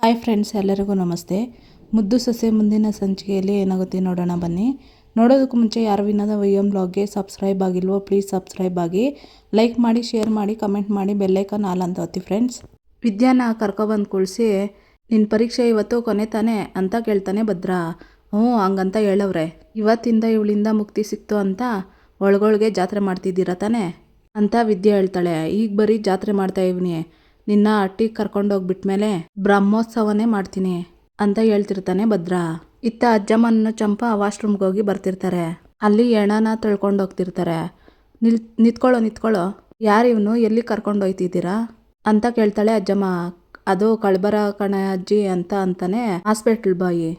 Hi friends, ಎಲ್ಲರಿಗೂ ನಮಸ್ತೆ. ಮುದ್ದು ಸೊಸೆ ಮುಂದಿನ ಸಂಚಿಕೆಯಲ್ಲಿ ಏನಾಗುತ್ತೆ ನೋಡೋಣ ಬನ್ನಿ. ನೋಡೋದಕ್ಕೂ ಮುಂಚೆ ಯಾರು ವಿನೋದ ವೈಎಂ ಬ್ಲಾಗ್ಗೆ ಸಬ್ಸ್ಕ್ರೈಬ್ ಆಗಿಲ್ವೋ ಪ್ಲೀಸ್ ಸಬ್ಸ್ಕ್ರೈಬ್ ಆಗಿ, ಲೈಕ್ ಮಾಡಿ, ಶೇರ್ ಮಾಡಿ, ಕಮೆಂಟ್ ಮಾಡಿ, ಬೆಲ್ಲೈಕನ್ ಆಲ್ ಅಂತ ಒತ್ತಿ ಫ್ರೆಂಡ್ಸ್. ವಿದ್ಯಾನ ಕರ್ಕೊಬಂದು ಕುಳಿಸಿ, ನಿನ್ನ ಪರೀಕ್ಷೆ ಇವತ್ತು ಕೊನೆ ತಾನೆ ಅಂತ ಕೇಳ್ತಾನೆ ಭದ್ರ. ಹಂಗಂತ ಹೇಳವ್ರೆ. ಇವತ್ತಿಂದ ಇವಳಿಂದ ಮುಕ್ತಿ ಸಿಕ್ತು ಅಂತ ಒಳಗೊಳಗೆ ಜಾತ್ರೆ ಮಾಡ್ತಿದ್ದೀರ ತಾನೆ ಅಂತ ವಿದ್ಯಾ ಹೇಳ್ತಾಳೆ. ಈಗ ಬರೀ ಜಾತ್ರೆ ಮಾಡ್ತಾ ಇವ್ನಿ, ನಿನ್ನ ಅಟ್ಟಿಗೆ ಕರ್ಕೊಂಡೋಗ್ಬಿಟ್ಮೇಲೆ ಬ್ರಹ್ಮೋತ್ಸವನೇ ಮಾಡ್ತೀನಿ ಅಂತ ಹೇಳ್ತಿರ್ತಾನೆ ಭದ್ರ. ಇತ್ತ ಅಜ್ಜಮ್ಮನ ಚಂಪಾ ವಾಶ್ರೂಮ್ಗೆ ಹೋಗಿ ಬರ್ತಿರ್ತಾರೆ. ಅಲ್ಲಿ ಎಣನ ತಳ್ಕೊಂಡು ಹೋಗ್ತಿರ್ತಾರೆ. ನಿತ್ಕೊಳ್ಳೋ ಯಾರಿವನು, ಎಲ್ಲಿ ಕರ್ಕೊಂಡೋಯ್ತಿದ್ದೀರಾ ಅಂತ ಕೇಳ್ತಾಳೆ ಅಜ್ಜಮ್ಮ. ಅದು ಕಳ್ಬರ ಕಣ ಅಜ್ಜಿ ಅಂತಾನೆ ಹಾಸ್ಪಿಟ್ಲ್ ಬಾಯಿ.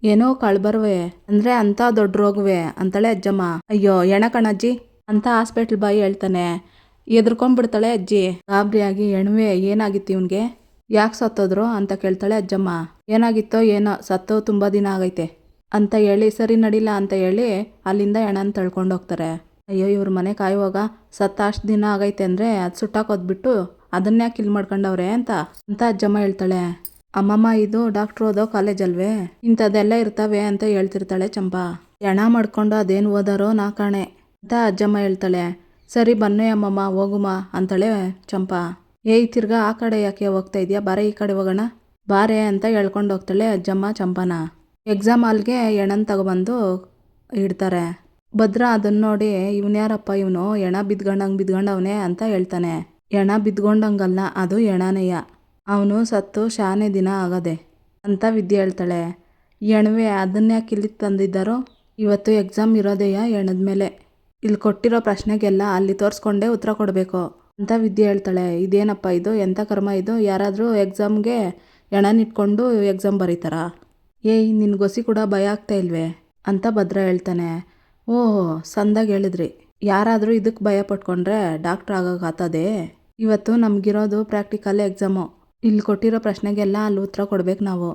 ಏನೋ ಕಳ್ಬರ್ವೆ ಅಂದ್ರೆ ಅಂತ ದೊಡ್ಡ ರೋಗವೆ ಅಂತಾಳೆ ಅಜ್ಜಮ್ಮ. ಅಯ್ಯೋ ಎಣ ಕಣಜ್ಜಿ ಅಂತ ಹಾಸ್ಪಿಟ್ಲ್ ಬಾಯಿ ಹೇಳ್ತಾನೆ. ಎದ್ರಕೊಂಡ್ಬಿಡ್ತಾಳೆ ಅಜ್ಜಿ ಗಾಬರಿಯಾಗಿ. ಎಣವೆ ಏನಾಗಿತ್ತು ಇವನ್ಗೆ, ಯಾಕೆ ಸತ್ತೋದ್ರು ಅಂತ ಕೇಳ್ತಾಳೆ ಅಜ್ಜಮ್ಮ. ಏನಾಗಿತ್ತೋ ಏನೋ, ಸತ್ತೋ ತುಂಬ ದಿನ ಆಗೈತೆ ಅಂತ ಹೇಳಿ, ಸರಿ ನಡಿಲ್ಲ ಅಂತ ಹೇಳಿ ಅಲ್ಲಿಂದ ಎಣನ ತಳ್ಕೊಂಡು ಹೋಗ್ತಾರೆ. ಅಯ್ಯೋ ಇವ್ರ ಮನೆ ಕಾಯುವಾಗ ಸತ್ತ ಅಷ್ಟು ದಿನ ಆಗೈತೆ ಅಂದರೆ ಅದು ಸುಟ್ಟಾಕೋದ್ಬಿಟ್ಟು ಅದನ್ನ್ಯಾಕೆ ಕಿಲ್ ಮಾಡ್ಕೊಂಡವ್ರೆ ಅಂತ ಅಜ್ಜಮ್ಮ ಹೇಳ್ತಾಳೆ. ಅಮ್ಮಮ್ಮ, ಇದು ಡಾಕ್ಟ್ರ್ ಓದೋ ಕಾಲೇಜ್ ಅಲ್ವೇ, ಇಂಥದ್ದೆಲ್ಲ ಇರ್ತವೆ ಅಂತ ಹೇಳ್ತಿರ್ತಾಳೆ ಚಂಪಾ. ಎಣ ಮಾಡ್ಕೊಂಡು ಅದೇನು ಓದಾರೋ ನಾ ಕಾಣೆ ಅಂತ ಅಜ್ಜಮ್ಮ ಹೇಳ್ತಾಳೆ. ಸರಿ ಬನ್ನಿ ಅಮ್ಮಮ್ಮ ಹೋಗುಮ ಅಂತಾಳೆ ಚಂಪಾ. ತಿರ್ಗಾ ಆ ಕಡೆ ಯಾಕೆ ಹೋಗ್ತಾ ಇದೆಯಾ, ಬಾರೆ ಈ ಕಡೆ ಹೋಗೋಣ ಬಾರೆ ಅಂತ ಹೇಳ್ಕೊಂಡು ಹೋಗ್ತಾಳೆ ಅಜ್ಜಮ್ಮ ಚಂಪಾನ. ಎಕ್ಸಾಮ್ ಹಾಲ್ಗೆ ಎಣನ್ ತಗೊಬಂದು ಇಡ್ತಾರೆ. ಭದ್ರ ಅದನ್ನ ನೋಡಿ, ಇವನ್ಯಾರಪ್ಪ ಇವನು, ಎಣ ಬಿದ್ಕೊಂಡವನೇ ಅಂತ ಹೇಳ್ತಾನೆ. ಎಣ ಬಿದ್ಕೊಂಡಂಗಲ್ಲ, ಅದು ಎಣನೆಯ, ಅವನು ಸತ್ತು ಶಾನೆ ದಿನ ಆಗದೆ ಅಂತ ವಿದ್ಯೆ ಹೇಳ್ತಾಳೆ. ಎಣವೆ ಅದನ್ನ್ಯಾಕೆ ಇಲ್ಲಿ ತಂದಿದ್ದಾರೋ, ಇವತ್ತು ಎಕ್ಸಾಮ್ ಇರೋದೆಯಾ ಎಣದ ಮೇಲೆ, ಇಲ್ಲಿ ಕೊಟ್ಟಿರೋ ಪ್ರಶ್ನೆಗೆಲ್ಲ ಅಲ್ಲಿ ತೋರಿಸ್ಕೊಂಡೇ ಉತ್ತರ ಕೊಡಬೇಕು ಅಂತ ವಿದ್ಯೆ ಹೇಳ್ತಾಳೆ. ಇದೇನಪ್ಪ ಇದು, ಎಂಥ ಕರ್ಮ ಇದು, ಯಾರಾದರೂ ಎಕ್ಸಾಮ್ಗೆ ಎಣನಿಟ್ಕೊಂಡು ಎಕ್ಸಾಮ್ ಬರೀತಾರಾ? ನಿನ್ನ ಗೊಸಿ ಕೂಡ ಭಯ ಆಗ್ತಾ ಇಲ್ವೇ ಅಂತ ಭದ್ರ ಹೇಳ್ತಾನೆ. ಓಹೋ ಸಂದಾಗ ಹೇಳಿದ್ರಿ, ಯಾರಾದರೂ ಇದಕ್ಕೆ ಭಯ ಪಟ್ಕೊಂಡ್ರೆ ಡಾಕ್ಟ್ರ್ ಆಗೋಕ್ಕಾಗ್ತದೆ. ಇವತ್ತು ನಮಗಿರೋದು ಪ್ರಾಕ್ಟಿಕಲ್ ಎಕ್ಸಾಮು, ಇಲ್ಲಿ ಕೊಟ್ಟಿರೋ ಪ್ರಶ್ನೆಗೆಲ್ಲ ಅಲ್ಲಿ ಉತ್ತರ ಕೊಡ್ಬೇಕು ನಾವು,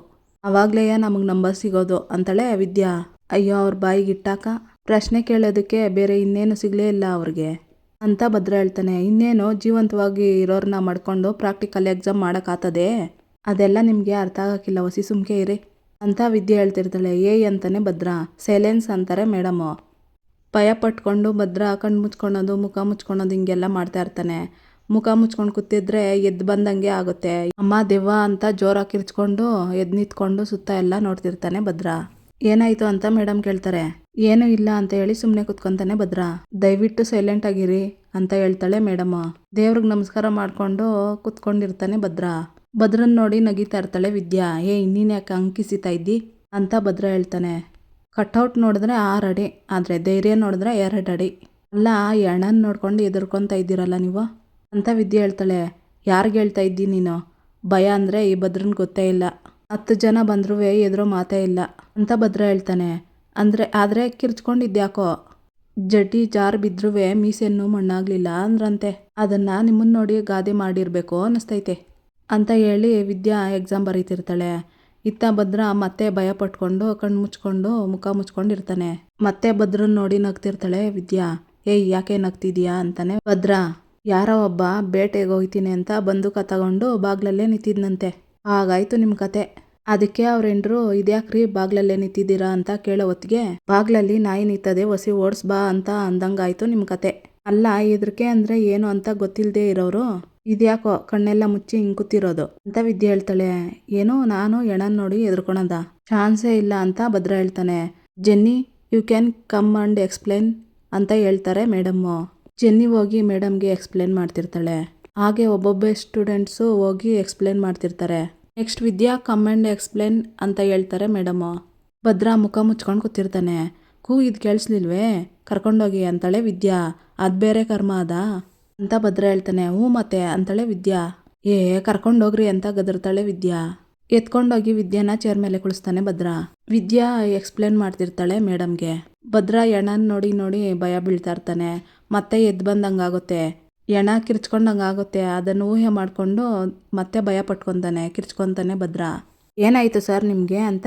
ಅವಾಗಲೇ ನಮಗೆ ನಂಬರ್ ಸಿಗೋದು ಅಂತಾಳೆ ವಿದ್ಯಾ. ಅಯ್ಯೋ ಅವ್ರ ಬಾಯಿಗೆ ಇಟ್ಟಾಕ, ಪ್ರಶ್ನೆ ಕೇಳೋದಕ್ಕೆ ಬೇರೆ ಇನ್ನೇನು ಸಿಗಲೇ ಇಲ್ಲ ಅವ್ರಿಗೆ ಅಂತ ಭದ್ರ ಹೇಳ್ತಾನೆ. ಇನ್ನೇನು ಜೀವಂತವಾಗಿ ಇರೋರನ್ನ ಮಾಡ್ಕೊಂಡು ಪ್ರಾಕ್ಟಿಕಲ್ ಎಕ್ಸಾಮ್ ಮಾಡೋಕ್ಕಾಗ್ತದೆ, ಅದೆಲ್ಲ ನಿಮಗೆ ಅರ್ಥ ಆಗೋಕ್ಕಿಲ್ಲ, ಹೊಸಿ ಸುಮ್ಕೆ ಇರಿ ಅಂತ ವಿದ್ಯೆ ಹೇಳ್ತಿರ್ತಾಳೆ. ಅಂತಾನೆ ಭದ್ರ. ಸೈಲೆನ್ಸ್ ಅಂತಾರೆ ಮೇಡಮು. ಭಯ ಪಟ್ಕೊಂಡು ಭದ್ರ ಕಣ್ಣು ಮುಚ್ಕೊಳೋದು, ಮುಖ ಮುಚ್ಕೊಳೋದು ಹಿಂಗೆಲ್ಲ ಮಾಡ್ತಾ ಇರ್ತಾನೆ. ಮುಖ ಮುಚ್ಕೊಂಡು ಕೂತಿದ್ರೆ ಎದ್ದು ಬಂದಂಗೆ ಆಗುತ್ತೆ. ಅಮ್ಮ ದೆವ್ವ ಅಂತ ಜೋರಾಗಿ ಕಿರ್ಚ್ಕೊಂಡು ಎದ್ದು ನಿಂತ್ಕೊಂಡು ಸುತ್ತ ಎಲ್ಲ ನೋಡ್ತಿರ್ತಾನೆ ಭದ್ರ. ಏನಾಯ್ತು ಅಂತ ಮೇಡಮ್ ಕೇಳ್ತಾರೆ. ಏನೂ ಇಲ್ಲ ಅಂತ ಹೇಳಿ ಸುಮ್ಮನೆ ಕುತ್ಕೊಂತಾನೆ ಭದ್ರ. ದಯವಿಟ್ಟು ಸೈಲೆಂಟ್ ಆಗಿರಿ ಅಂತ ಹೇಳ್ತಾಳೆ ಮೇಡಮ್. ದೇವ್ರಿಗೆ ನಮಸ್ಕಾರ ಮಾಡ್ಕೊಂಡು ಕುತ್ಕೊಂಡಿರ್ತಾನೆ ಭದ್ರ. ಭದ್ರನ್ ನೋಡಿ ನಗಿತಾ ಇರ್ತಾಳೆ ವಿದ್ಯಾ. ಇನ್ನೀನು ಯಾಕೆ ಅಂಕಿಸಿತಾ ಇದ್ದಿ ಅಂತ ಭದ್ರ ಹೇಳ್ತಾನೆ. ಕಟ್ಔಟ್ ನೋಡಿದ್ರೆ 6 ಅಡಿ, ಆದರೆ ಧೈರ್ಯ ನೋಡಿದ್ರೆ 2 ಅಡಿ. ಅಲ್ಲ ಎಣ್ಣನ್ ನೋಡ್ಕೊಂಡು ಎದುರ್ಕೊತಾ ಇದ್ದೀರಲ್ಲ ನೀವು ಅಂತ ವಿದ್ಯೆ ಹೇಳ್ತಾಳೆ. ಯಾರಿಗೆ ಹೇಳ್ತಾ ಇದ್ದಿ ನೀನು, ಭಯ ಅಂದರೆ ಈ ಭದ್ರನ್ ಗೊತ್ತೇ ಇಲ್ಲ, 10 ಜನ ಬಂದ್ರೂ ಎದುರೋ ಮಾತೇ ಇಲ್ಲ ಅಂತ ಭದ್ರ ಹೇಳ್ತಾನೆ. ಆದರೆ ಕಿರ್ಚ್ಕೊಂಡಿದ್ಯಾಕೋ, ಜಡ್ಡಿ ಜಾರ್ ಬಿದ್ರೂ ಮೀಸೆನ್ನೂ ಮಣ್ಣಾಗ್ಲಿಲ್ಲ ಅಂದ್ರಂತೆ, ಅದನ್ನು ನಿಮ್ಮನ್ನ ನೋಡಿ ಗಾದೆ ಮಾಡಿರಬೇಕು ಅನ್ನಿಸ್ತೈತೆ ಅಂತ ಹೇಳಿ ವಿದ್ಯಾ ಎಕ್ಸಾಮ್ ಬರೀತಿರ್ತಾಳೆ. ಇತ್ತ ಭದ್ರ ಮತ್ತೆ ಭಯ ಪಟ್ಕೊಂಡು ಕಣ್ಣು ಮುಚ್ಕೊಂಡು ಮುಖ ಮುಚ್ಕೊಂಡಿರ್ತಾನೆ. ಮತ್ತೆ ಭದ್ರನ್ ನೋಡಿ ನಗ್ತಿರ್ತಾಳೆ ವಿದ್ಯಾ. ಯಾಕೆ ನಗ್ತಿದ್ಯಾ ಅಂತಾನೆ ಭದ್ರ. ಯಾರೋ ಒಬ್ಬ ಬೇಟೆಗೆ ಹೋಗ್ತೀನಿ ಅಂತ ಬಂದೂಕ ತಗೊಂಡು ಬಾಗ್ಲಲ್ಲೇ ನಿಂತಿದ್ನಂತೆ. ಹಾಗಾಯ್ತು ನಿಮ್ಮ ಕತೆ. ಅದಕ್ಕೆ ಅವ್ರೆಂಡ್ರು, ಇದ್ಯಾಕ್ರಿ ಬಾಗ್ಲಲ್ಲೇ ನಿಂತಿದ್ದೀರಾ ಅಂತ ಕೇಳೋ ಹೊತ್ತಿಗೆ, ಬಾಗ್ಲಲ್ಲಿ ನಾಯಿ ನಿಂತದೆ, ಹೊಸಿ ಓಡಿಸ್ಬಾ ಅಂತ ಅಂದಂಗಾಯ್ತು ನಿಮ್ಮ ಕತೆ. ಅಲ್ಲ ಹೆದರಿಕೆ ಅಂದರೆ ಏನು ಅಂತ ಗೊತ್ತಿಲ್ಲದೆ ಇರೋರು ಇದ್ಯಾಕೋ ಕಣ್ಣೆಲ್ಲ ಮುಚ್ಚಿ ಹಿಂಗೆ ಕೂತಿರೋದು ಅಂತ ವಿದ್ಯೆ ಹೇಳ್ತಾಳೆ. ನಾನು ಎಣನ್ ನೋಡಿ ಎದ್ರಕೊಳದ ಚಾನ್ಸೇ ಇಲ್ಲ ಅಂತ ಭದ್ರ ಹೇಳ್ತಾನೆ. Jenny, you can come and explain ಅಂತ ಹೇಳ್ತಾರೆ ಮೇಡಮ್ಮು. ಜೆನ್ನಿ ಹೋಗಿ ಮೇಡಮ್ಗೆ ಎಕ್ಸ್ಪ್ಲೇನ್ ಮಾಡ್ತಿರ್ತಾಳೆ. ಹಾಗೆ ಒಬ್ಬೊಬ್ಬ ಸ್ಟೂಡೆಂಟ್ಸು ಹೋಗಿ ಎಕ್ಸ್ಪ್ಲೇನ್ ಮಾಡ್ತಿರ್ತಾರೆ. Next Vidya come and explain ಅಂತ ಹೇಳ್ತಾರೆ ಮೇಡಮ್ಮು. ಭದ್ರ ಮುಖ ಮುಚ್ಕೊಂಡು ಕೂತಿರ್ತಾನೆ. ಇದು ಕೇಳಿಸ್ಲಿಲ್ವೇ, ಕರ್ಕೊಂಡೋಗಿ ಅಂತಾಳೆ ವಿದ್ಯಾ. ಅದು ಬೇರೆ ಕರ್ಮ ಅದ ಅಂತ ಭದ್ರ ಹೇಳ್ತಾನೆ. ಮತ್ತೆ ಅಂತಾಳೆ ವಿದ್ಯಾ. ಕರ್ಕೊಂಡೋಗ್ರಿ ಅಂತ ಗದರ್ತಾಳೆ ವಿದ್ಯಾ. ಎತ್ಕೊಂಡೋಗಿ ವಿದ್ಯಾನ ಚೇರ್ ಮೇಲೆ ಕುಳಿಸ್ತಾನೆ ಭದ್ರ. ವಿದ್ಯಾ ಎಕ್ಸ್ಪ್ಲೇನ್ ಮಾಡ್ತಿರ್ತಾಳೆ ಮೇಡಮ್ಗೆ. ಭದ್ರ ಎಣನ್ ನೋಡಿ ನೋಡಿ ಭಯ ಬೀಳ್ತಾ ಇರ್ತಾನೆ. ಮತ್ತೆ ಎದ್ದು ಬಂದಂಗಾಗುತ್ತೆ, ಎಣ ಕಿರ್ಚ್ಕೊಂಡಂಗಾಗುತ್ತೆ. ಅದನ್ನು ಊಹೆ ಮಾಡಿಕೊಂಡು ಮತ್ತೆ ಭಯ ಪಟ್ಕೊತಾನೆ, ಕಿರ್ಚ್ಕೊತಾನೆ ಭದ್ರ. ಏನಾಯಿತು ಸರ್ ನಿಮಗೆ ಅಂತ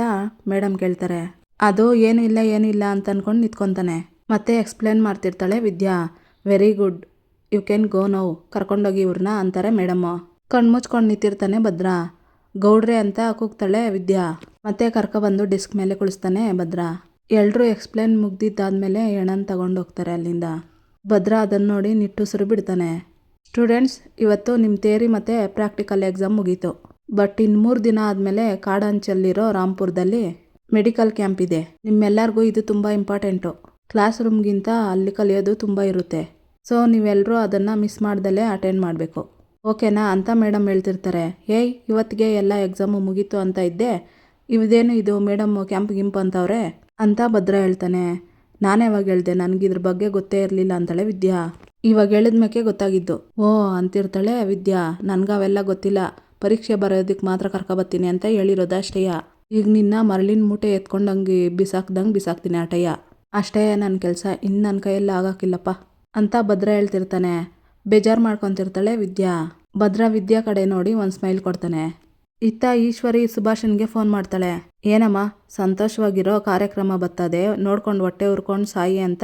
ಮೇಡಮ್ ಕೇಳ್ತಾರೆ. ಅದು ಏನೂ ಇಲ್ಲ ಅಂತ ಅಂದ್ಕೊಂಡು ನಿಂತ್ಕೊತಾನೆ. ಮತ್ತೆ ಎಕ್ಸ್ಪ್ಲೇನ್ ಮಾಡ್ತಿರ್ತಾಳೆ Vidya. Very good, you can go now, ಕರ್ಕೊಂಡೋಗಿ ಇವ್ರನ್ನ ಅಂತಾರೆ ಮೇಡಮ್ಮು. ಕಣ್ಣು ಮುಚ್ಕೊಂಡು ನಿಂತಿರ್ತಾನೆ ಭದ್ರ. ಗೌಡ್ರೆ ಅಂತ ಕೂಗ್ತಾಳೆ ವಿದ್ಯಾ. ಮತ್ತೆ ಕರ್ಕೊಬಂದು ಡೆಸ್ಕ್ ಮೇಲೆ ಕುಳಿಸ್ತಾನೆ ಭದ್ರ. ಎಲ್ರೂ ಎಕ್ಸ್ಪ್ಲೇನ್ ಮುಗ್ದಿದ್ದಾದ್ಮೇಲೆ ಹೆಣನ್ ತಗೊಂಡು ಹೋಗ್ತಾರೆ ಅಲ್ಲಿಂದ. ಭದ್ರ ಅದನ್ನು ನೋಡಿ ನಿಟ್ಟುಸಿರು ಬಿಡ್ತಾನೆ. ಸ್ಟೂಡೆಂಟ್ಸ್, ಇವತ್ತು ನಿಮ್ಮ ಥಿಯರಿ ಮತ್ತು ಪ್ರಾಕ್ಟಿಕಲ್ ಎಕ್ಸಾಮ್ ಮುಗೀತು. ಬಟ್ ಇನ್ನು 3 ದಿನ ಆದಮೇಲೆ ಕಾಡಂಚಲ್ಲಿರೋ ರಾಂಪುರದಲ್ಲಿ ಮೆಡಿಕಲ್ ಕ್ಯಾಂಪ್ ಇದೆ. ನಿಮ್ಮೆಲ್ಲರಿಗೂ ಇದು ತುಂಬ ಇಂಪಾರ್ಟೆಂಟು. ಕ್ಲಾಸ್ ರೂಮ್ಗಿಂತ ಅಲ್ಲಿ ಕಲಿಯೋದು ತುಂಬ ಇರುತ್ತೆ. ಸೊ ನೀವೆಲ್ಲರೂ ಅದನ್ನು ಮಿಸ್ ಮಾಡ್ದಲೇ ಅಟೆಂಡ್ ಮಾಡಬೇಕು, ಓಕೆನಾ ಅಂತ ಮೇಡಮ್ ಹೇಳ್ತಿರ್ತಾರೆ. ಏಯ್, ಇವತ್ತಿಗೆ ಎಲ್ಲ ಎಕ್ಸಾಮು ಮುಗೀತು ಅಂತ ಇದ್ದೆ, ಇದೇನು ಇದು ಮೇಡಮ್ ಕ್ಯಾಂಪ್ ಗಿಂಪ್ ಅಂತವ್ರೆ ಅಂತ ಭದ್ರ ಹೇಳ್ತಾನೆ. ನಾನೇ ಯಾವಾಗ ಹೇಳ್ದೆ, ನನಗಿದ್ರ ಬಗ್ಗೆ ಗೊತ್ತೇ ಇರಲಿಲ್ಲ ಅಂತಾಳೆ ವಿದ್ಯಾ. ಇವಾಗ ಹೇಳಿದ್ಮೇಕೆ ಗೊತ್ತಾಗಿದ್ದು. ಓ ಅಂತಿರ್ತಾಳೆ ವಿದ್ಯಾ. ನನಗವೆಲ್ಲ ಗೊತ್ತಿಲ್ಲ, ಪರೀಕ್ಷೆ ಬರೋದಕ್ಕೆ ಮಾತ್ರ ಕರ್ಕೊಬತ್ತೀನಿ ಅಂತ ಹೇಳಿರೋದು ಅಷ್ಟೇಯ. ಈಗ ನಿನ್ನ ಮರಳಿನ ಮೂಟೆ ಎತ್ಕೊಂಡಂಗೆ ಬಿಸಾಕ್ತೀನಿ ಆಟಯ್ಯ. ಅಷ್ಟೇ ನನ್ನ ಕೆಲಸ, ಇನ್ನು ನನ್ನ ಕೈಯಲ್ಲಿ ಆಗೋಕ್ಕಿಲ್ಲಪ್ಪ ಅಂತ ಭದ್ರ ಹೇಳ್ತಿರ್ತಾನೆ. ಬೇಜಾರು ಮಾಡ್ಕೊತಿರ್ತಾಳೆ ವಿದ್ಯಾ. ಭದ್ರ ವಿದ್ಯಾ ಕಡೆ ನೋಡಿ ಒಂದು ಸ್ಮೈಲ್ ಕೊಡ್ತಾನೆ. ಇತ್ತ ಈಶ್ವರಿ ಸುಭಾಷನ್ಗೆ ಫೋನ್ ಮಾಡ್ತಾಳೆ. ಏನಮ್ಮ, ಸಂತೋಷವಾಗಿರೋ ಕಾರ್ಯಕ್ರಮ ಬರ್ತದೆ, ನೋಡ್ಕೊಂಡು ಹೊಟ್ಟೆ ಉರ್ಕೊಂಡು ಸಾಯಿ ಅಂತ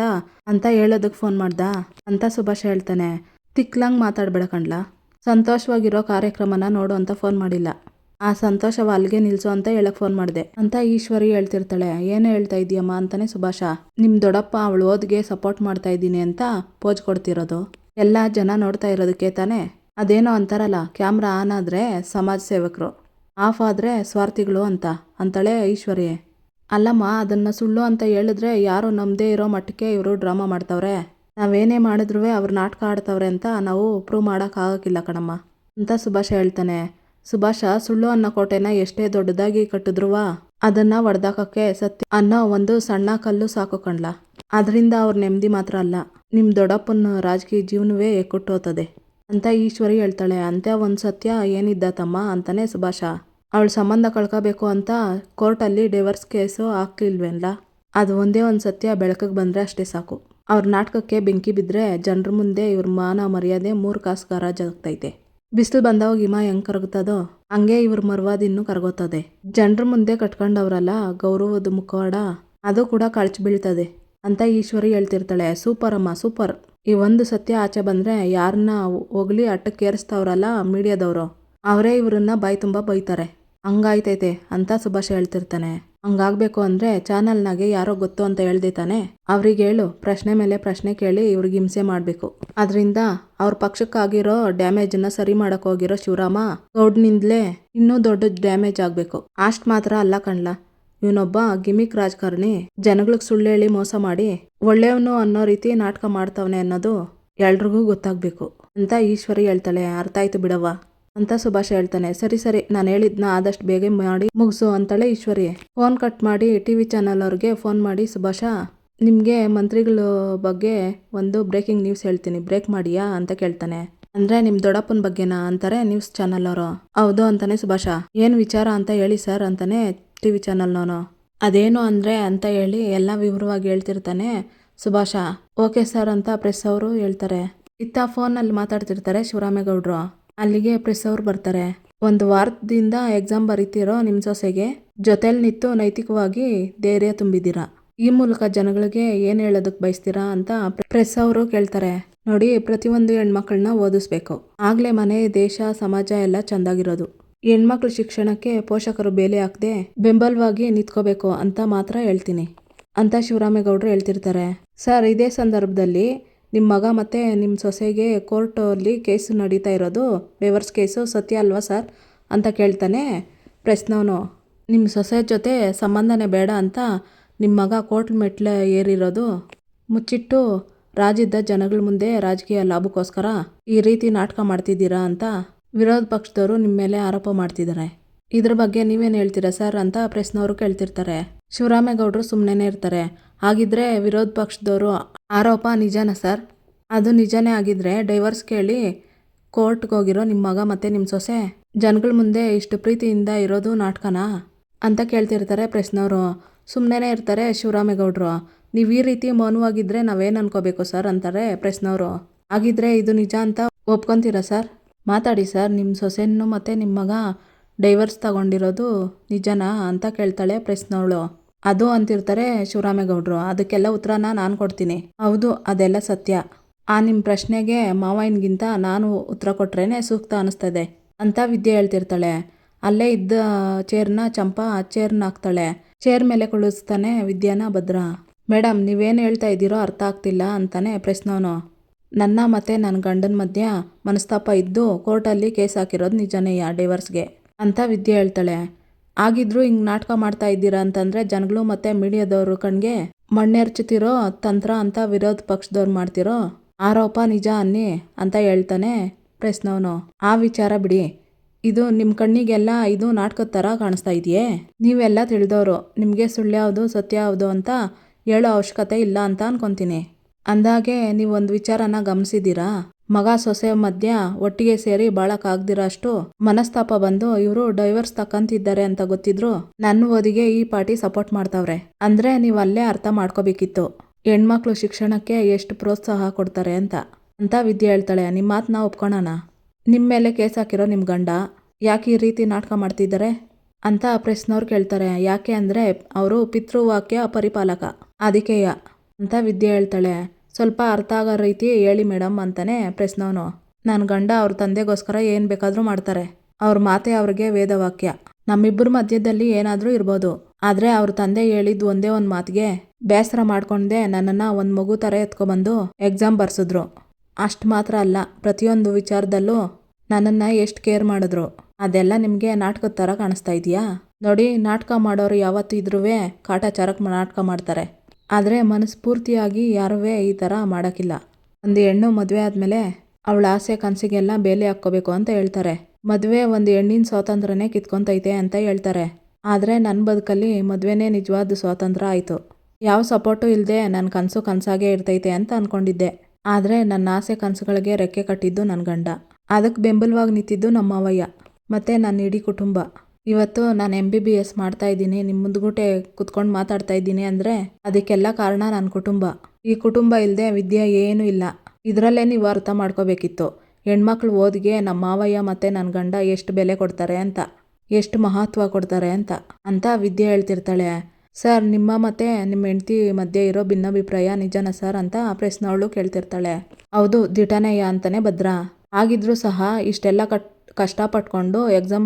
ಹೇಳೋದಕ್ಕೆ ಫೋನ್ ಮಾಡ್ದ ಅಂತ ಸುಭಾಷ್ ಹೇಳ್ತಾನೆ. ತಿಕ್ಲಂಗೆ ಮಾತಾಡ್ಬೇಡ ಕಣ್ಲ, ಸಂತೋಷವಾಗಿರೋ ಕಾರ್ಯಕ್ರಮನ ನೋಡು ಅಂತ ಫೋನ್ ಮಾಡಿಲ್ಲ, ಆ ಸಂತೋಷವ ಅಲ್ಲಿಗೆ ನಿಲ್ಸು ಅಂತ ಹೇಳಕ್ ಫೋನ್ ಮಾಡಿದೆ ಅಂತ ಈಶ್ವರಿ ಹೇಳ್ತಿರ್ತಾಳೆ. ಏನು ಹೇಳ್ತಾ ಇದೀಯಮ್ಮ ಅಂತಾನೆ ಸುಭಾಷ. ನಿಮ್ಮ ದೊಡ್ಡಪ್ಪ ಅವಳು ಓದ್ಗೆ ಸಪೋರ್ಟ್ ಮಾಡ್ತಾ ಇದ್ದೀನಿ ಅಂತ ಪೋಜ್ ಕೊಡ್ತಿರೋದು ಎಲ್ಲ ಜನ ನೋಡ್ತಾ ಇರೋದಕ್ಕೆ ತಾನೆ. ಅದೇನೋ ಅಂತಾರಲ್ಲ, ಕ್ಯಾಮ್ರಾ ಆನ್ ಆದರೆ ಸಮಾಜ ಸೇವಕರು, ಆಫ್ ಆದರೆ ಸ್ವಾರ್ಥಿಗಳು ಅಂತಾಳೆ ಈಶ್ವರಿ. ಅಲ್ಲಮ್ಮ, ಅದನ್ನು ಸುಳ್ಳು ಅಂತ ಹೇಳಿದ್ರೆ ಯಾರು ನಮ್ಮದೇ ಇರೋ ಮಟ್ಟಕ್ಕೆ ಇವರು ಡ್ರಾಮಾ ಮಾಡ್ತವ್ರೆ. ನಾವೇನೇ ಮಾಡಿದ್ರೂ ಅವ್ರು ನಾಟಕ ಆಡ್ತವ್ರೆ ಅಂತ ನಾವು ಪ್ರೂವ್ ಮಾಡೋಕ್ಕಾಗಕ್ಕಿಲ್ಲ ಕಣಮ್ಮ ಅಂತ ಸುಭಾಷ ಹೇಳ್ತಾನೆ. ಸುಭಾಷ, ಸುಳ್ಳು ಅನ್ನೋ ಕೋಟೆನ ಎಷ್ಟೇ ದೊಡ್ಡದಾಗಿ ಕಟ್ಟಿದ್ರುವ ಅದನ್ನು ಒಡೆದಾಕಕ್ಕೆ ಸತ್ಯ ಅನ್ನೋ ಒಂದು ಸಣ್ಣ ಕಲ್ಲು ಸಾಕು ಕಣ್ಲ. ಅದರಿಂದ ಅವ್ರ ನೆಮ್ಮದಿ ಮಾತ್ರ ಅಲ್ಲ, ನಿಮ್ಮ ದೊಡ್ಡಪ್ಪನ ರಾಜಕೀಯ ಜೀವನವೇ ಕೊಟ್ಟೋತದೆ ಅಂತ ಈಶ್ವರಿ ಹೇಳ್ತಾಳೆ. ಅಂತೆ ಒಂದು ಸತ್ಯ ಏನಿದ್ದ ತಮ್ಮ ಅಂತಾನೆ ಸುಭಾಷ. ಅವಳ ಸಂಬಂಧ ಕಳ್ಕೋಬೇಕು ಅಂತ ಕೋರ್ಟಲ್ಲಿ ಡಿವೋರ್ಸ್ ಕೇಸು ಹಾಕ್ಲಿಲ್ವೇನ್ಲ, ಅದು ಒಂದೇ ಒಂದು ಸತ್ಯ ಬೆಳಕಿಗೆ ಬಂದರೆ ಅಷ್ಟೇ ಸಾಕು. ಅವ್ರ ನಾಟಕಕ್ಕೆ ಬೆಂಕಿ ಬಿದ್ದರೆ ಜನರ ಮುಂದೆ ಇವ್ರ ಮಾನ ಮರ್ಯಾದೆ 3 ಕಾಸು ಗರಾಜಾಗ್ತೈತೆ. ಬಿಸಿಲು ಬಂದವಾಗ ಹಿಮ ಹೆಂಗೆ ಕರಗುತ್ತದೋ ಹಂಗೆ ಇವ್ರ ಮರ್ವಾದಿನ್ನೂ ಕರಗೋತದೆ. ಜನರ ಮುಂದೆ ಕಟ್ಕೊಂಡವ್ರಲ್ಲ ಗೌರವದ ಮುಖವಾಡ, ಅದು ಕೂಡ ಕಳಚಿ ಬೀಳ್ತದೆ ಅಂತ ಈಶ್ವರಿ ಹೇಳ್ತಿರ್ತಾಳೆ. ಸೂಪರ್ ಅಮ್ಮ, ಸೂಪರ್. ಈ ಒಂದು ಸತ್ಯ ಆಚೆ ಬಂದರೆ ಯಾರನ್ನ ಹೋಗ್ಲಿ ಅಟ್ಟಕ್ಕೇರಿಸ್ತವ್ರಲ್ಲ ಮೀಡಿಯಾದವರು, ಅವರೇ ಇವ್ರನ್ನ ಬಾಯಿ ತುಂಬ ಬೈತಾರೆ, ಹಂಗಾಯ್ತೈತೆ ಅಂತ ಸುಭಾಷ ಹೇಳ್ತಿರ್ತಾನೆ. ಹಂಗಾಗಬೇಕು ಅಂದರೆ ಚಾನಲ್ನಾಗೆ ಯಾರೋ ಗೊತ್ತು ಅಂತ ಹೇಳ್ದೆ ತಾನೆ, ಅವ್ರಿಗೆ ಹೇಳು ಪ್ರಶ್ನೆ ಮೇಲೆ ಪ್ರಶ್ನೆ ಕೇಳಿ ಇವ್ರಿಗೆ ಹಿಂಸೆ ಮಾಡಬೇಕು. ಅದರಿಂದ ಅವ್ರ ಪಕ್ಷಕ್ಕಾಗಿರೋ ಡ್ಯಾಮೇಜನ್ನು ಸರಿ ಮಾಡಕ್ಕೆ ಹೋಗಿರೋ ಶಿವರಾಮ ಗೌಡ್ನಿಂದಲೇ ಇನ್ನೂ ದೊಡ್ಡ ಡ್ಯಾಮೇಜ್ ಆಗಬೇಕು. ಅಷ್ಟು ಮಾತ್ರ ಅಲ್ಲ ಕಣ್ಲ, ಇವನೊಬ್ಬ ಗಿಮಿಕ್ ರಾಜಕಾರಣಿ, ಜನಗಳಿಗೆ ಸುಳ್ಳು ಹೇಳಿ ಮೋಸ ಮಾಡಿ ಒಳ್ಳೆಯವನು ಅನ್ನೋ ರೀತಿ ನಾಟಕ ಮಾಡ್ತವನೆ ಅನ್ನೋದು ಎಲ್ರಿಗೂ ಗೊತ್ತಾಗಬೇಕು ಅಂತ ಈಶ್ವರಿ ಹೇಳ್ತಾಳೆ. ಅರ್ಥ ಆಯ್ತು ಬಿಡವ್ವ ಅಂತ ಸುಭಾಷ ಹೇಳ್ತಾನೆ. ಸರಿ ನಾನು ಹೇಳಿದ್ನ ಆದಷ್ಟು ಬೇಗ ಮಾಡಿ ಮುಗಿಸು ಅಂತಾಳೆ ಈಶ್ವರಿ. ಫೋನ್ ಕಟ್ ಮಾಡಿ TV ಚಾನಲ್ ಅವ್ರಿಗೆ ಫೋನ್ ಮಾಡಿ, ಸುಭಾಷ, ನಿಮಗೆ ಮಂತ್ರಿಗಳ ಬಗ್ಗೆ ಒಂದು ಬ್ರೇಕಿಂಗ್ ನ್ಯೂಸ್ ಹೇಳ್ತೀನಿ, ಬ್ರೇಕ್ ಮಾಡಿಯಾ ಅಂತ ಕೇಳ್ತಾನೆ. ಅಂದರೆ ನಿಮ್ಮ ದೊಡ್ಡಪ್ಪನ ಬಗ್ಗೆನಾ ಅಂತಾರೆ ನ್ಯೂಸ್ ಚಾನಲ್ ಅವರು. ಹೌದು ಅಂತಾನೆ ಸುಭಾಷ. ಏನು ವಿಚಾರ ಅಂತ ಹೇಳಿ ಸರ್ ಅಂತಾನೆ TV ಚಾನಲ್ನವನು. ಅದೇನು ಅಂದರೆ ಅಂತ ಹೇಳಿ ಎಲ್ಲ ವಿವರವಾಗಿ ಹೇಳ್ತಿರ್ತಾನೆ ಸುಭಾಷ. ಓಕೆ ಸರ್ ಅಂತ ಪ್ರೆಸ್ ಅವರು ಹೇಳ್ತಾರೆ. ಇತ್ತ ಫೋನಲ್ಲಿ ಮಾತಾಡ್ತಿರ್ತಾರೆ ಶಿವರಾಮೇಗೌಡರು. ಅಲ್ಲಿಗೆ ಪ್ರೆಸ್ ಅವ್ರು ಬರ್ತಾರೆ. 1 ವಾರದಿಂದ ಎಕ್ಸಾಮ್ ಬರೀತಿರೋ ನಿಮ್ಮ ಸೊಸೆಗೆ ಜೊತೆಲಿ ನಿಂತು ನೈತಿಕವಾಗಿ ಧೈರ್ಯ ತುಂಬಿದ್ದೀರಾ, ಈ ಮೂಲಕ ಜನಗಳಿಗೆ ಏನು ಹೇಳೋದಕ್ಕೆ ಬಯಸ್ತೀರಾ ಅಂತ ಪ್ರೆಸ್ ಅವರು ಕೇಳ್ತಾರೆ. ನೋಡಿ, ಪ್ರತಿಯೊಂದು ಹೆಣ್ಮಕ್ಳನ್ನ ಓದಿಸ್ಬೇಕು, ಆಗ್ಲೇ ಮನೆ ದೇಶ ಸಮಾಜ ಎಲ್ಲ ಚೆಂದಾಗಿರೋದು. ಹೆಣ್ಮಕ್ಳ ಶಿಕ್ಷಣಕ್ಕೆ ಪೋಷಕರು ಬೇಲೆ ಹಾಕದೆ ಬೆಂಬಲವಾಗಿ ನಿಂತ್ಕೋಬೇಕು ಅಂತ ಮಾತ್ರ ಹೇಳ್ತೀನಿ ಅಂತ ಶಿವರಾಮೇಗೌಡರು ಹೇಳ್ತಿರ್ತಾರೆ. ಸರ್, ಇದೇ ಸಂದರ್ಭದಲ್ಲಿ ನಿಮ್ಮ ಮಗ ಮತ್ತು ನಿಮ್ಮ ಸೊಸೆಗೆ ಕೋರ್ಟಲ್ಲಿ ಕೇಸು ನಡೀತಾ ಇರೋದು, ಡಿವೋರ್ಸ್ ಕೇಸು, ಸತ್ಯ ಅಲ್ವಾ ಸರ್ ಅಂತ ಕೇಳ್ತಾನೆ ಪ್ರೆಸ್ನವನು. ನಿಮ್ಮ ಸೊಸೆ ಜೊತೆ ಸಂಬಂಧನೇ ಬೇಡ ಅಂತ ನಿಮ್ಮ ಮಗ ಕೋರ್ಟ್ ಮೆಟ್ಲು ಏರಿರೋದು ಮುಚ್ಚಿಟ್ಟು ರಾಜ್ಯದ ಜನಗಳ ಮುಂದೆ ರಾಜಕೀಯ ಲಾಭಕ್ಕೋಸ್ಕರ ಈ ರೀತಿ ನಾಟಕ ಮಾಡ್ತಿದ್ದೀರಾ ಅಂತ ವಿರೋಧ ಪಕ್ಷದವರು ನಿಮ್ಮ ಮೇಲೆ ಆರೋಪ ಮಾಡ್ತಿದ್ದಾರೆ. ಇದ್ರ ಬಗ್ಗೆ ನೀವೇನು ಹೇಳ್ತೀರಾ ಸರ್ ಅಂತ ಪ್ರೆಸ್ನವರು ಕೇಳ್ತಿರ್ತಾರೆ. ಶಿವರಾಮೇಗೌಡರು ಸುಮ್ಮನೆ ಇರ್ತಾರೆ. ಹಾಗಿದ್ರೆ ವಿರೋಧ ಪಕ್ಷದವರು ಆರೋಪ ನಿಜಾನ ಸರ್? ಅದು ನಿಜಾನೇ ಆಗಿದ್ರೆ ಡೈವರ್ಸ್ ಕೇಳಿ ಕೋರ್ಟ್ಗೆ ಹೋಗಿರೋ ನಿಮ್ಮ ಮಗ ಮತ್ತು ನಿಮ್ಮ ಸೊಸೆ ಜನಗಳ ಮುಂದೆ ಇಷ್ಟು ಪ್ರೀತಿಯಿಂದ ಇರೋದು ನಾಟಕನಾ ಅಂತ ಕೇಳ್ತಿರ್ತಾರೆ ಪ್ರೆಸ್ನವರು. ಸುಮ್ಮನೆ ಇರ್ತಾರೆ ಶಿವರಾಮೇಗೌಡರು. ನೀವು ಈ ರೀತಿ ಮೌನವಾಗಿದ್ದರೆ ನಾವೇನು ಅನ್ಕೋಬೇಕು ಸರ್ ಅಂತಾರೆ ಪ್ರೆಸ್ನವರು. ಹಾಗಿದ್ರೆ ಇದು ನಿಜ ಅಂತ ಒಪ್ಕೊತೀರಾ ಸರ್? ಮಾತಾಡಿ ಸರ್, ನಿಮ್ಮ ಸೊಸೆಯನ್ನು ಮತ್ತು ನಿಮ್ಮ ಮಗ ಡೈವರ್ಸ್ ತಗೊಂಡಿರೋದು ನಿಜನಾ ಅಂತ ಕೇಳ್ತಾಳೆ ಪ್ರೆಸ್ನವಳು. ಅದು ಅಂತಿರ್ತಾರೆ ಶಿವರಾಮೇಗೌಡರು. ಅದಕ್ಕೆಲ್ಲ ಉತ್ತರನ ನಾನು ಕೊಡ್ತೀನಿ. ಹೌದು, ಅದೆಲ್ಲ ಸತ್ಯ. ನಿಮ್ಮ ಪ್ರಶ್ನೆಗೆ ಮಾವಯ್ಯನಿಗಿಂತ ನಾನು ಉತ್ತರ ಕೊಟ್ರೇನೆ ಸೂಕ್ತ ಅನ್ನಿಸ್ತದೆ ಅಂತ ವಿದ್ಯೆ ಹೇಳ್ತಿರ್ತಾಳೆ. ಅಲ್ಲೇ ಇದ್ದ ಚೇರ್ನ ಚಂಪಾ ಚೇರ್ನ ಹಾಕ್ತಾಳೆ. ಚೇರ್ ಮೇಲೆ ಕುಳಿಸ್ತಾನೆ ವಿದ್ಯಾನ ಭದ್ರ. ಮೇಡಮ್ ನೀವೇನು ಹೇಳ್ತಾ ಇದ್ದೀರೋ ಅರ್ಥ ಆಗ್ತಿಲ್ಲ ಅಂತಾನೆ ಪ್ರಶ್ನವನು. ನನ್ನ ಮತ್ತೆ ನನ್ನ ಗಂಡನ ಮಧ್ಯ ಮನಸ್ತಾಪ ಇದ್ದು ಕೋರ್ಟಲ್ಲಿ ಕೇಸ್ ಹಾಕಿರೋದು ನಿಜನೇಯ ಡೈವರ್ಸ್ಗೆ ಅಂತ ವಿದ್ಯೆ ಹೇಳ್ತಾಳೆ. ಆಗಿದ್ರೂ ಹಿಂಗೆ ನಾಟಕ ಮಾಡ್ತಾ ಇದ್ದೀರಾ ಅಂತಂದರೆ ಜನಗಳು ಮತ್ತು ಮೀಡಿಯಾದವರು ಕಣ್ಗೆ ಮಣ್ಣೆರ್ಚುತ್ತಿರೋ ತಂತ್ರ ಅಂತ ವಿರೋಧ ಪಕ್ಷದವ್ರು ಮಾಡ್ತಿರೋ ಆರೋಪ ನಿಜ ಅನ್ನಿ ಅಂತ ಹೇಳ್ತಾನೆ ಪ್ರಶ್ನವನು. ಆ ವಿಚಾರ ಬಿಡಿ, ಇದು ನಿಮ್ಮ ಕಣ್ಣಿಗೆಲ್ಲ ಇದು ನಾಟಕದ ಥರ ಕಾಣಿಸ್ತಾ ಇದೆಯೇ? ನೀವೆಲ್ಲ ತಿಳಿದವರು, ನಿಮಗೆ ಸುಳ್ಳು ಯಾವುದು ಸತ್ಯ ಯಾವುದು ಅಂತ ಹೇಳೋ ಅವಶ್ಯಕತೆ ಇಲ್ಲ ಅಂತ ಅನ್ಕೊತೀನಿ. ಅಂದಾಗೆ ನೀವೊಂದು ವಿಚಾರನ ಗಮನಿಸಿದ್ದೀರಾ? ಮಗ ಸೊಸೆ ಮಧ್ಯ ಒಟ್ಟಿಗೆ ಸೇರಿ ಬಾಳಕ್ಕಾಗ್ದಿರೋ ಅಷ್ಟು ಮನಸ್ತಾಪ ಬಂದು ಇವರು ಡೈವರ್ಸ್ ತಕ್ಕಂತಿದ್ದಾರೆ ಅಂತ ಗೊತ್ತಿದ್ರು ನನ್ನ ಓದಿಗೆ ಈ ಪಾರ್ಟಿ ಸಪೋರ್ಟ್ ಮಾಡ್ತಾವ್ರೆ ಅಂದ್ರೆ ನೀವು ಅಲ್ಲೇ ಅರ್ಥ ಮಾಡ್ಕೋಬೇಕಿತ್ತು ಹೆಣ್ಮಕ್ಳು ಶಿಕ್ಷಣಕ್ಕೆ ಎಷ್ಟು ಪ್ರೋತ್ಸಾಹ ಕೊಡ್ತಾರೆ ಅಂತ ವಿದ್ಯೆ ಹೇಳ್ತಾಳೆ. ನಿಮ್ಮ ಮಾತನ್ನ ಒಪ್ಕೊಳ್ಳೋಣ. ನಿಮ್ಮ ಮೇಲೆ ಕೇಸ್ ಹಾಕಿರೋ ನಿಮ್ಮ ಗಂಡ ಯಾಕೆ ಈ ರೀತಿ ನಾಟಕ ಮಾಡ್ತಿದ್ದಾರೆ ಅಂತ ಪ್ರಶ್ನವ್ರು ಕೇಳ್ತಾರೆ. ಯಾಕೆ ಅಂದರೆ ಅವರು ಪಿತೃವಾಕ್ಯ ಪರಿಪಾಲಕ ಅದಕ್ಕೆಯ ಅಂತ ವಿದ್ಯೆ ಹೇಳ್ತಾಳೆ. ಸ್ವಲ್ಪ ಅರ್ಥ ಆಗೋ ರೀತಿ ಹೇಳಿ ಮೇಡಮ್ ಅಂತಾನೆ ಪ್ರಶ್ನವನು. ನನ್ನ ಗಂಡ ಅವ್ರ ತಂದೆಗೋಸ್ಕರ ಏನು ಬೇಕಾದರೂ ಮಾಡ್ತಾರೆ. ಅವ್ರ ಮಾತೆ ಅವ್ರಿಗೆ ವೇದವಾಕ್ಯ. ನಮ್ಮಿಬ್ಬರ ಮಧ್ಯದಲ್ಲಿ ಏನಾದರೂ ಇರ್ಬೋದು, ಆದರೆ ಅವ್ರ ತಂದೆ ಹೇಳಿದ್ದು ಒಂದೇ ಒಂದು ಮಾತಿಗೆ ಬೇಸರ ಮಾಡ್ಕೊಂಡೆ ನನ್ನನ್ನು ಒಂದು ಮಗು ಥರ ಎತ್ಕೊಬಂದು ಎಕ್ಸಾಮ್ ಬರ್ಸಿದ್ರು. ಅಷ್ಟು ಮಾತ್ರ ಅಲ್ಲ, ಪ್ರತಿಯೊಂದು ವಿಚಾರದಲ್ಲೂ ನನ್ನನ್ನು ಎಷ್ಟು ಕೇರ್ ಮಾಡಿದ್ರು. ಅದೆಲ್ಲ ನಿಮಗೆ ನಾಟಕದ ಥರ ಕಾಣಿಸ್ತಾ ಇದೆಯಾ? ನೋಡಿ, ನಾಟಕ ಮಾಡೋರು ಯಾವತ್ತೂ ಇದ್ರೂ ಕಾಟಾಚಾರಕ್ಕೆ ನಾಟಕ ಮಾಡ್ತಾರೆ, ಆದರೆ ಮನಸ್ಫೂರ್ತಿಯಾಗಿ ಯಾರೂ ಈ ಥರ ಮಾಡೋಕ್ಕಿಲ್ಲ. ಒಂದು ಹೆಣ್ಣು ಮದುವೆ ಆದಮೇಲೆ ಅವಳ ಆಸೆ ಕನಸಿಗೆಲ್ಲ ಬೇಲಿ ಹಾಕ್ಕೋಬೇಕು ಅಂತ ಹೇಳ್ತಾರೆ. ಮದುವೆ ಒಂದು ಹೆಣ್ಣಿನ ಸ್ವಾತಂತ್ರ್ಯನೇ ಕಿತ್ಕೊತೈತೆ ಅಂತ ಹೇಳ್ತಾರೆ. ಆದರೆ ನನ್ನ ಬದುಕಲ್ಲಿ ಮದುವೆನೇ ನಿಜವಾದ ಸ್ವಾತಂತ್ರ್ಯ ಆಯಿತು. ಯಾವ ಸಪೋರ್ಟು ಇಲ್ಲದೆ ನನ್ನ ಕನಸು ಕನಸಾಗೇ ಇರ್ತೈತೆ ಅಂತ ಅಂದ್ಕೊಂಡಿದ್ದೆ. ಆದರೆ ನನ್ನ ಆಸೆ ಕನಸುಗಳಿಗೆ ರೆಕ್ಕೆ ಕಟ್ಟಿದ್ದು ನನ್ನ ಗಂಡ. ಅದಕ್ಕೆ ಬೆಂಬಲವಾಗಿ ನಿಂತಿದ್ದು ನಮ್ಮ ಅವ್ವಯ್ಯ ಮತ್ತು ನನ್ನ ಇಡೀ ಕುಟುಂಬ. ಇವತ್ತು ನಾನು MBBS ಮಾಡ್ತಾ ಇದ್ದೀನಿ, ನಿಮ್ಮ ಮುಂದ್ಗುಟೆ ಕುತ್ಕೊಂಡು ಮಾತಾಡ್ತಾ ಇದ್ದೀನಿ ಅಂದರೆ ಅದಕ್ಕೆಲ್ಲ ಕಾರಣ ನನ್ನ ಕುಟುಂಬ. ಈ ಕುಟುಂಬ ಇಲ್ಲದೆ ವಿದ್ಯೆ ಏನೂ ಇಲ್ಲ. ಇದರಲ್ಲೇ ನೀವು ಅರ್ಥ ಮಾಡ್ಕೋಬೇಕಿತ್ತು ಹೆಣ್ಮಕ್ಳು ಓದಿಗೆ ನಮ್ಮ ಮಾವಯ್ಯ ಮತ್ತು ನನ್ನ ಗಂಡ ಎಷ್ಟು ಬೆಲೆ ಕೊಡ್ತಾರೆ ಅಂತ, ಎಷ್ಟು ಮಹತ್ವ ಕೊಡ್ತಾರೆ ಅಂತ ವಿದ್ಯೆ ಹೇಳ್ತಿರ್ತಾಳೆ. ಸರ್, ನಿಮ್ಮ ಮತ್ತು ನಿಮ್ಮ ಹೆಂಡತಿ ಮಧ್ಯೆ ಇರೋ ಭಿನ್ನಾಭಿಪ್ರಾಯ ನಿಜನಾ ಸರ್ ಅಂತ ಪ್ರಶ್ನವಳು ಕೇಳ್ತಿರ್ತಾಳೆ. ಹೌದು ದಿಟನೆಯ ಅಂತಾನೆ ಭದ್ರ. ಆಗಿದ್ರೂ ಸಹ ಇಷ್ಟೆಲ್ಲ ಕಷ್ಟಪಟ್ಕೊಂಡು ಎಕ್ಸಾಮ್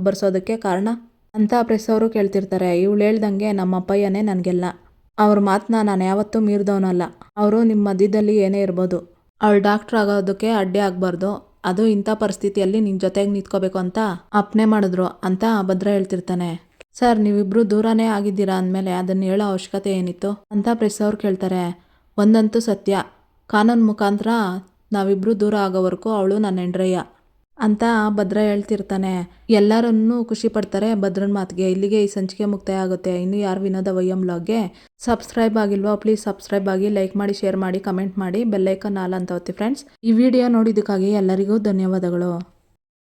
ಬರ್ಸೋದಕ್ಕೆ ಕಾರಣ ಅಂತ ಪ್ರೆಸ್ಸವರು ಕೇಳ್ತಿರ್ತಾರೆ. ಇವಳು ಹೇಳ್ದಂಗೆ ನಮ್ಮ ಅಪ್ಪಯ್ಯನೇ ನನಗೆಲ್ಲ. ಅವ್ರ ಮಾತನ್ನ ನಾನು ಯಾವತ್ತೂ ಮೀರಿದವನಲ್ಲ. ಅವರು ನಿಮ್ಮ ಮಧ್ಯದಲ್ಲಿ ಏನೇ ಇರ್ಬೋದು, ಅವಳು ಡಾಕ್ಟ್ರ್ ಆಗೋದಕ್ಕೆ ಅಡ್ಡಿ ಆಗಬಾರ್ದು. ಅದು ಇಂಥ ಪರಿಸ್ಥಿತಿಯಲ್ಲಿ ನಿನ್ನ ಜೊತೆಗೆ ನಿಂತ್ಕೋಬೇಕು ಅಂತ ಅಪ್ಪಣೆ ಮಾಡಿದ್ರು ಅಂತ ಭದ್ರ ಹೇಳ್ತಿರ್ತಾನೆ. ಸರ್, ನೀವಿಬ್ರು ದೂರನೇ ಆಗಿದ್ದೀರಾ ಅಂದಮೇಲೆ ಅದನ್ನು ಹೇಳೋ ಅವಶ್ಯಕತೆ ಏನಿತ್ತು ಅಂತ ಪ್ರೆಸ್ಸವ್ರು ಕೇಳ್ತಾರೆ. ಒಂದಂತೂ ಸತ್ಯ, ಕಾನೂನು ಮುಖಾಂತರ ನಾವಿಬ್ಬರು ದೂರ ಆಗೋವರೆಗೂ ಅವಳು ನನ್ನ ಹೆಂಡ್ರಯ್ಯ ಅಂತ ಭದ್ರ ಹೇಳ್ತಿರ್ತಾನೆ. ಎಲ್ಲರನ್ನೂ ಖುಷಿ ಪಡ್ತಾರೆ ಭದ್ರನ ಮಾತಿಗೆ. ಇಲ್ಲಿಗೆ ಈ ಸಂಚಿಕೆ ಮುಕ್ತಾಯ ಆಗುತ್ತೆ. ಇನ್ನು ಯಾರು ವಿನೋದ ವೈಎಂ ಬ್ಲಾಗ್ಗೆ ಸಬ್ಸ್ಕ್ರೈಬ್ ಆಗಿಲ್ವೋ ಪ್ಲೀಸ್ ಸಬ್ಸ್ಕ್ರೈಬ್ ಆಗಿ, ಲೈಕ್ ಮಾಡಿ, ಶೇರ್ ಮಾಡಿ, ಕಮೆಂಟ್ ಮಾಡಿ, ಬೆಲ್ಲೈಕನ್ ಆಲ್ ಅಂತ ಒತ್ತಿ ಫ್ರೆಂಡ್ಸ್. ಈ ವಿಡಿಯೋ ನೋಡಿದ್ದಕ್ಕಾಗಿ ಎಲ್ಲರಿಗೂ ಧನ್ಯವಾದಗಳು.